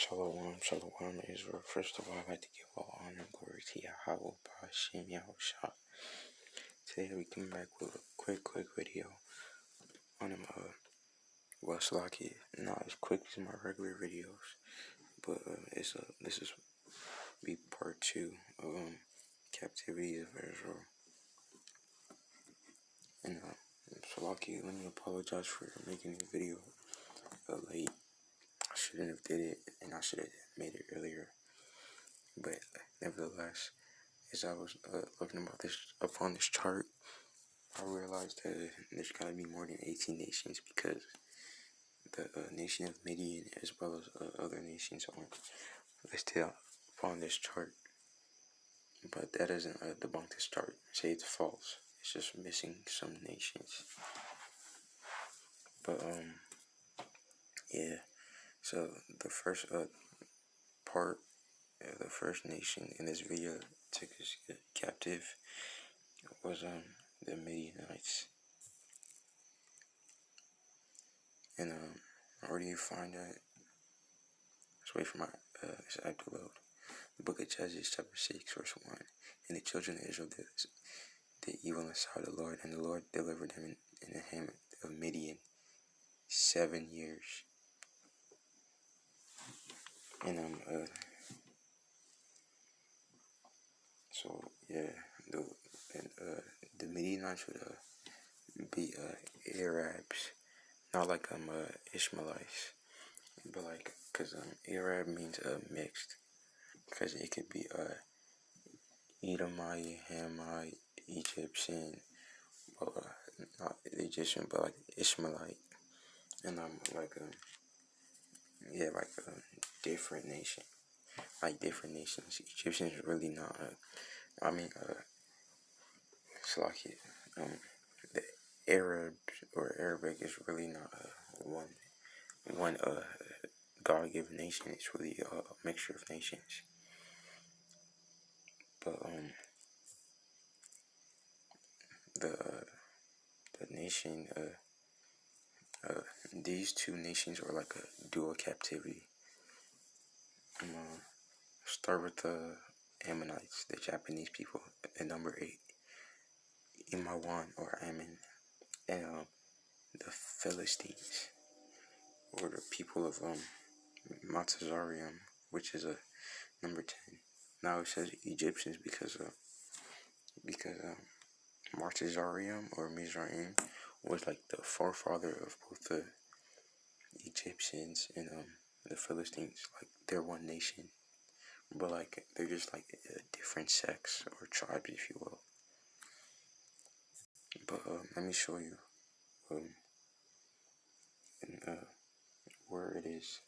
Shalom, Israel. First of all, I'd like to give all honor and glory to Yahweh, Ba'ashem, Yahushua. Today we come back with a quick video on them, Slacky. Not as quick as my regular videos, but this is be part 2 of Captivities of Israel. And Slacky, let me apologize for making the video late. I shouldn't have did it, and I should have made it earlier. But nevertheless, as I was looking upon this chart, I realized that there's got to be more than 18 nations, because the nation of Midian, as well as other nations, aren't listed upon this chart. But that doesn't debunk this chart. Say it's false. It's just missing some nations. But yeah. So the first part, the first nation in this video took us captive was the Midianites. And where do you find that? Let's wait for my this app to load. The book of Judges, chapter 6, verse 1. And the children of Israel did evil in the sight of the Lord, and the Lord delivered them in the hand of Midian 7 years. And so yeah, the Midianites would be Arabs, not like Ishmaelites, but like, cause Arab means mixed, cause it could be Edomite, Hamite, Egyptian, not Egyptian, but like Ishmaelite, and different nation, like different nations. Egyptians really not. Slacky. The Arabs or Arabic is really not one God-given nation. It's really a mixture of nations. But the nation, these two nations are like a dual captivity. Start with the Ammonites, the Japanese people, at number 8. Imawan or Ammon, and the Philistines, or the people of Matazarium, which is number 10. Now it says Egyptians because Matazarium or Mizraim was like the forefather of both the Egyptians and the Philistines. Like, they're one nation, but like they're just like different sects or tribes, if you will. But let me show you where it is.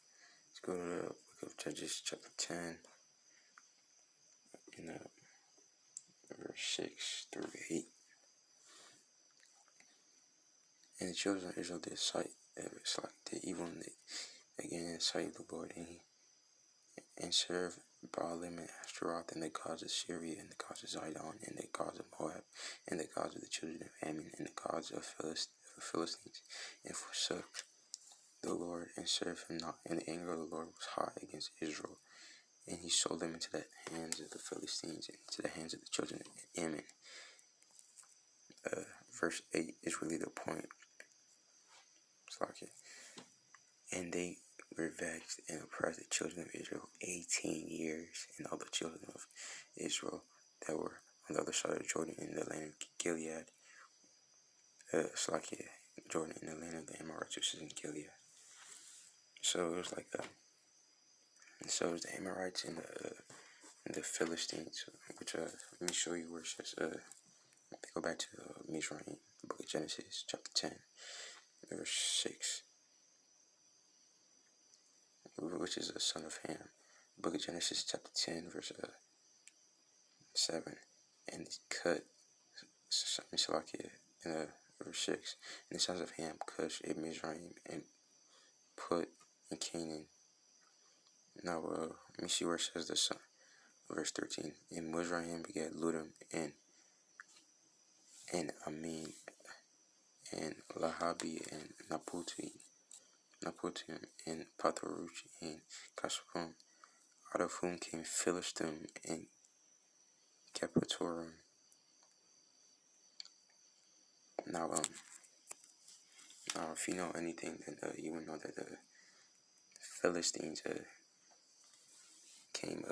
Let's go to the book of Judges, chapter 10, in verse 6 through 8. And the children of Israel did did evil again in the sight of the Lord, and served Baalim and Ashtaroth, and the gods of Syria, and the gods of Zidon, and the gods of Moab, and the gods of the children of Ammon, and the gods of the Philistines, and forsook the Lord, and served him not. And the anger of the Lord was hot against Israel, and he sold them into the hands of the Philistines, and into the hands of the children of Ammon. Verse 8 is really the point. It's like it. And they were vexed and oppressed the children of Israel 18 years, and all the children of Israel that were on the other side of Jordan in the land of Gilead, Jordan in the land of the Amorites, which is in Gilead. So it was like so it was the Amorites and the Philistines, which let me show you where it says go back to Mizraim, the book of Genesis, chapter 10, verse 6, which is a son of Ham. Book of Genesis, chapter 10, verse 7, and cut in verse 6, and the sons of Ham, Cush, and Mizraim, and Put, and Canaan. Now let me see where it says the son. Verse 13, and Mizraim begat Ludum, and Amin, and Lahabi, and Naputi, Naputim, and Patharuch, and Casapon, out of whom came Philistim and Capitorum. Now, if you know anything, then you would know that the Philistines came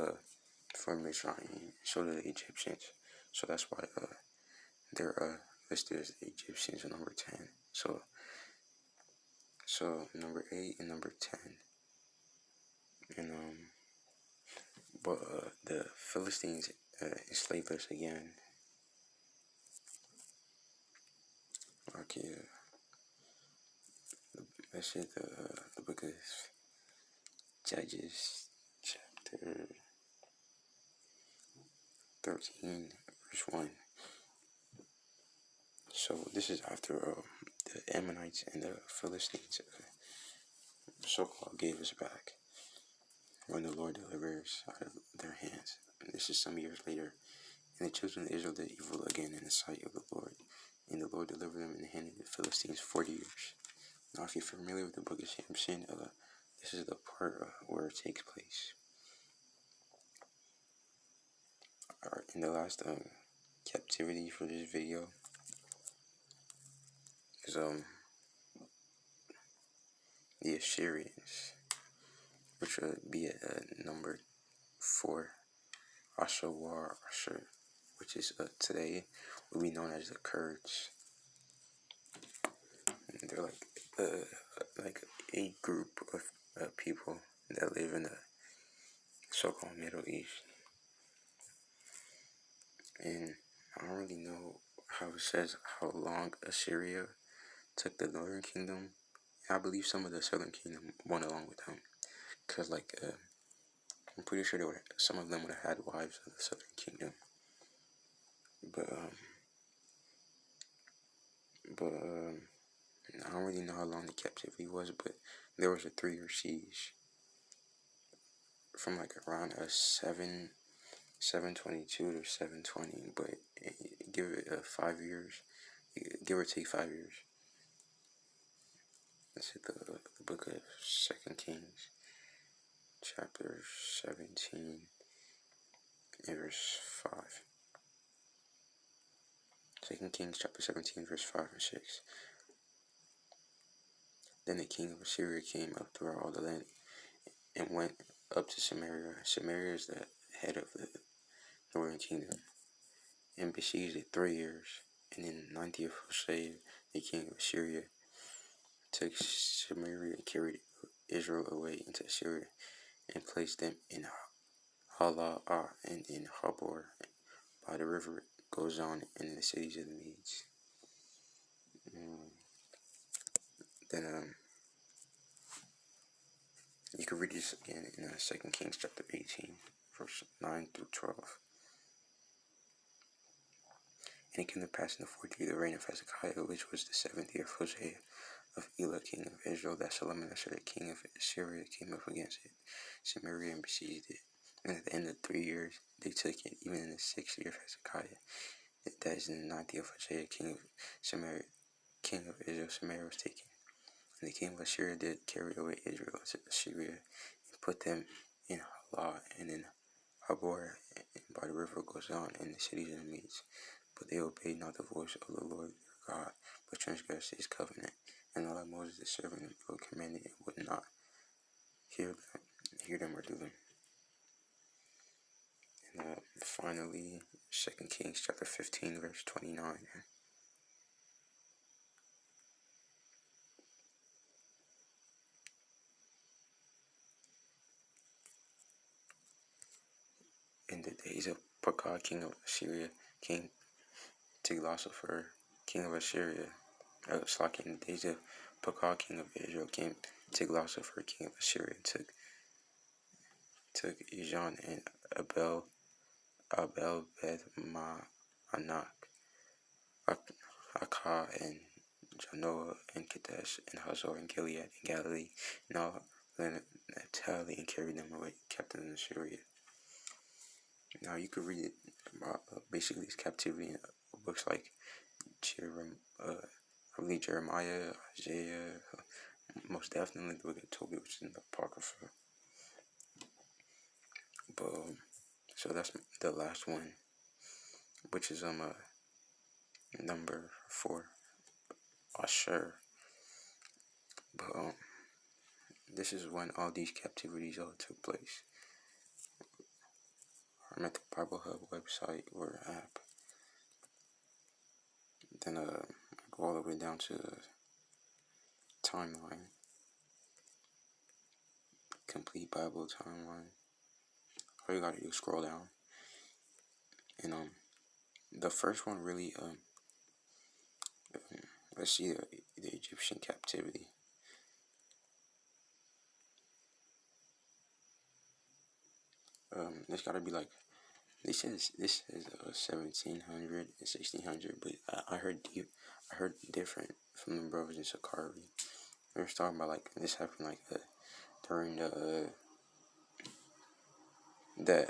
from Mitzrayim and so did the Egyptians. So that's why they're listed as the Egyptians in number 10. So number 8 and number 10. And but the Philistines enslaved us again. Okay, let's see the book of Judges, chapter 13, verse 1. So this is after the Ammonites and the Philistines so-called gave us back when the Lord delivered us out of their hands. And this is some years later. And the children of Israel did evil again in the sight of the Lord. And the Lord delivered them in the hand of the Philistines 40 years. Now if you're familiar with the book of Samson, this is the part where it takes place. In the last captivity for this video is the Assyrians, which would be at number 4, Ashawar, which is today would be known as the Kurds. And they're like a group of people that live in the so-called Middle East. And I don't really know how it says how long Assyria took the northern kingdom. I believe some of the southern kingdom went along with them, because I'm pretty sure some of them would have had wives of the southern kingdom. But I don't really know how long the captivity was, but there was a 3-year siege from like around 722 to 720, but give it 5 years, give or take 5 years. Let's hit the book of 2 Kings, chapter 17, and verse 5. 2 Kings, chapter 17, verse 5 and 6. Then the king of Assyria came up throughout all the land and went up to Samaria. Samaria is the head of the northern kingdom, and besieged it 3 years. And in the 90th Hosea, the king of Assyria took Samaria and carried Israel away into Assyria, and placed them in Halah and in Habor by the river Gozan, and in the cities of the Medes. Then you can read this again in 2 Kings chapter 18, verse 9 through 12. And it came to pass in the 4th year of the reign of Hezekiah, which was the 7th year of Hosea of Elah, king of Israel, that Shalmaneser, the king of Assyria, came up against it, Samaria, and besieged it. And at the end of 3 years, they took it, even in the 6th year of Hezekiah. That is in the 9th year of Hosea, king of Samaria, king of Israel. Samaria was taken. And the king of Assyria did carry away Israel to Assyria, and put them in Halah and in Habor, and by the river Gozan, and the cities of the Medes. But they obeyed not the voice of the Lord their God, but transgressed his covenant, and all that Moses the servant of the Lord commanded, and would not hear them or do them. And finally, 2 Kings chapter 15, verse 29. In the days of Pekah, king of Assyria, King Tiglath-Pileser, king of Assyria, in the days of Pekah, king of Israel, King Tiglath-Pileser, king of Assyria, took Ijon and Abel Beth Ma'anak, Akah and Janoah and Kadesh and Hazor and Gilead and Galilee, and all Naphtali, and carried them away captive in Assyria. Now you could read it about basically this captivity in books like Jeremiah, Isaiah, most definitely the book of Tobit, which is in the Apocrypha. But so that's the last one, which is number 4, Asher. But this is when all these captivities all took place. I'm at the Bible Hub website or app. Then go all the way down to the timeline, complete Bible timeline. All you gotta do is scroll down, and the first one really let's see the Egyptian captivity. This gotta be like this is 1700 and 1600, but I heard different from the brothers in Sakari. They were talking about like this happened like during they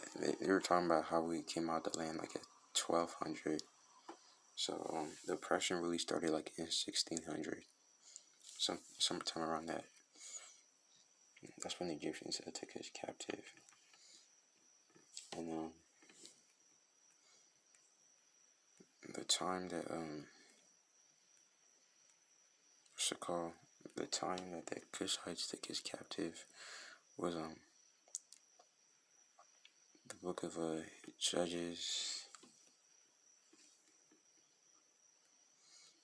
were talking about how we came out the land like at 1200. So the oppression really started like in 1600, sometime around that. That's when the Egyptians took us captive. And the time that what's it called? The time that the Cushites took us captive was the book of Judges.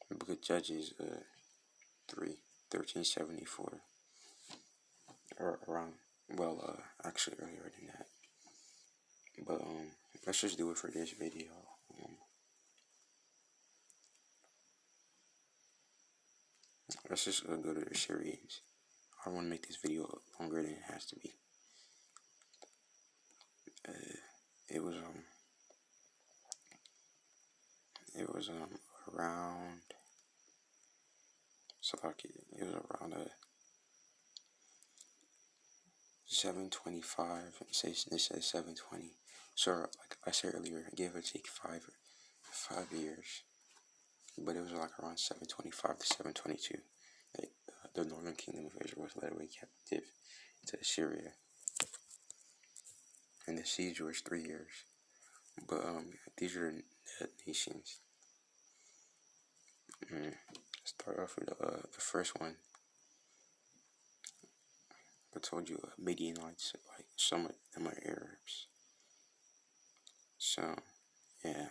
The book of Judges 1374. Or around, well, actually earlier than that. But let's just do it for this video. Let's just go to the series. I don't want to make this video longer than it has to be. It was around, so like it was around 725. It says 720. So like I said earlier, give or take 5 years. But it was like around 725 to 722. The northern kingdom of Israel was led away captive to Assyria, and the siege was 3 years. But these are the nations. Start off with the first one. I told you Midianites, like some of them are Arabs. So yeah,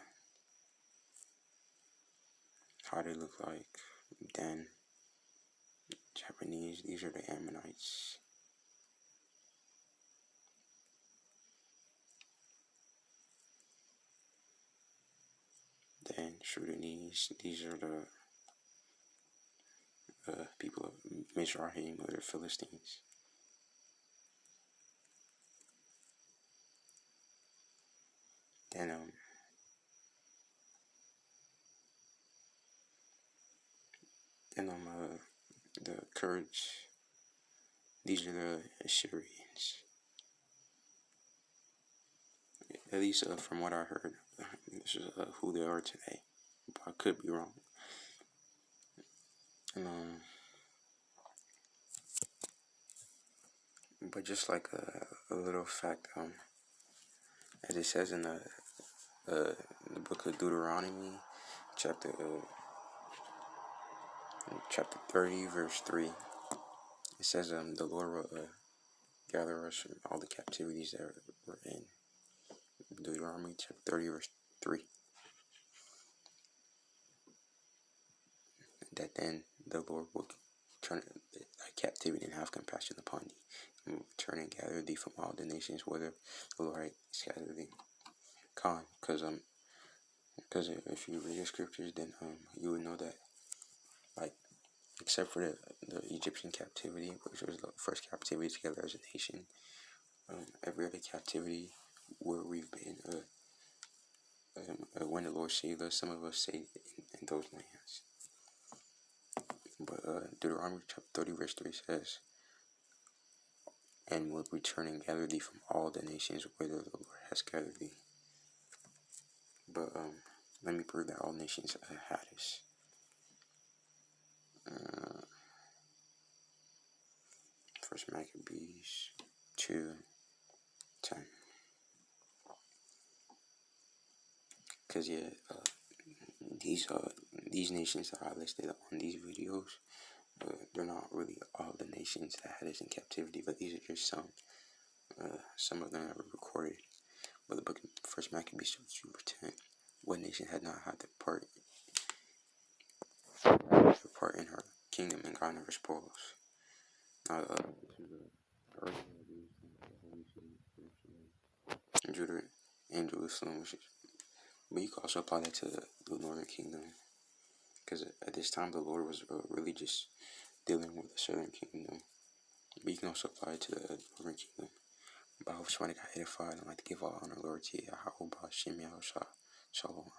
how they look like. Then Japanese, these are the Ammonites. Then Sudanese, these are the people of Mizraim, or the Philistines. Then the Kurds, these are the Assyrians. At least from what I heard, this is who they are today. But I could be wrong. And but just like a little fact, as it says in the book of Deuteronomy, chapter 30, verse 3, it says the Lord will gather us from all the captivities that we're in. Deuteronomy chapter 30, verse 3. That then the Lord will turn thy captivity and have compassion upon thee, and will turn and gather thee from all the nations whither the Lord scattered thee. Because if you read the scriptures, then you would know that, like, except for the Egyptian captivity, which was the first captivity together as a nation, every other captivity where we've been, when the Lord saved us, some of us stayed in those lands. But Deuteronomy chapter 30, verse 3 says, and will return and gather thee from all the nations whither the Lord has gathered thee. But let me prove that all nations had us. First Maccabees 2:10. Cause yeah, these nations that I listed on these videos, they're not really all the nations that had us in captivity, but these are just some. Some of them are recorded. But the book of First Maccabees 2:10. What nation had not had the part in her kingdom, and God never spoils. Now, Judah and Jerusalem, but you can also apply that to the northern kingdom, because at this time the Lord was really just dealing with the southern kingdom. But you can also apply it to the northern kingdom. But I hope somebody got edified, and I'd like to give all honor, Lord, to Yahweh, Shem Yahushua. Shalom.